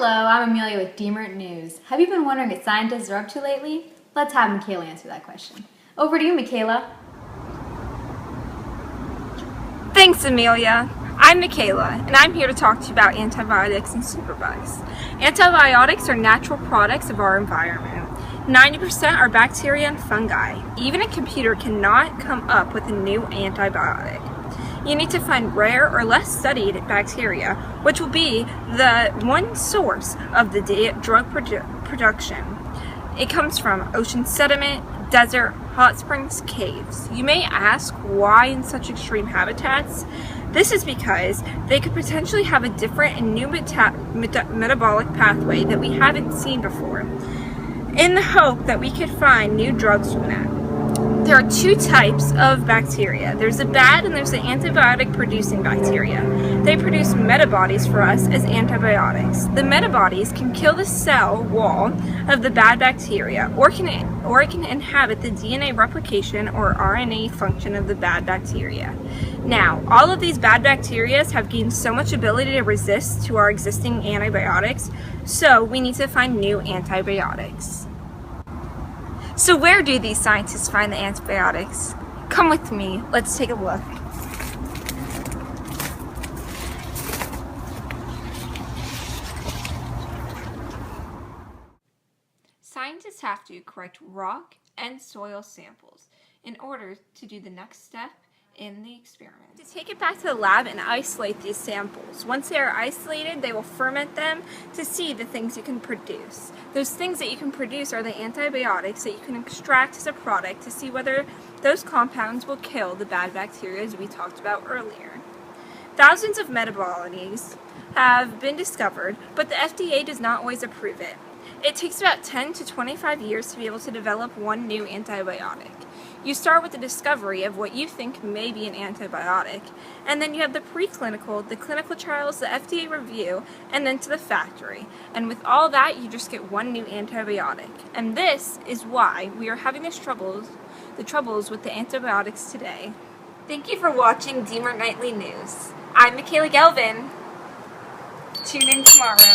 Hello, I'm Amelia with DMERT News. Have you been wondering what scientists are up to lately? Let's have Michaela answer that question. Over to you, Michaela. Thanks, Amelia. I'm Michaela, and I'm here to talk to you about antibiotics and superbugs. Antibiotics are natural products of our environment. 90% are bacteria and fungi. Even a computer cannot come up with a new antibiotic. You need to find rare or less studied bacteria, which will be the one source of the drug production. It comes from ocean sediment, desert, hot springs, caves. You may ask why in such extreme habitats? This is because they could potentially have a different and new metabolic pathway that we haven't seen before, in the hope that we could find new drugs from that. There are two types of bacteria. There's the bad and there's the antibiotic producing bacteria. They produce metabodies for us as antibiotics. The metabodies can kill the cell wall of the bad bacteria or it can inhabit the DNA replication or RNA function of the bad bacteria. Now, all of these bad bacteria have gained so much ability to resist to our existing antibiotics, so we need to find new antibiotics. So where do these scientists find the antibiotics? Come with me, let's take a look. Scientists have to collect rock and soil samples in order to do the next step in the experiment. To take it back to the lab and isolate these samples. Once they are isolated, they will ferment them to see the things you can produce. Those things that you can produce are the antibiotics that you can extract as a product to see whether those compounds will kill the bad bacteria as we talked about earlier. Thousands of metabolites have been discovered, but the FDA does not always approve it. It takes about 10 to 25 years to be able to develop one new antibiotic. You start with the discovery of what you think may be an antibiotic, and then you have the preclinical, the clinical trials, the FDA review, and then to the factory. And with all that, you just get one new antibiotic. And this is why we are having the troubles with the antibiotics today. Thank you for watching DMERT Nightly News. I'm Michaela Gelvin. Tune in tomorrow.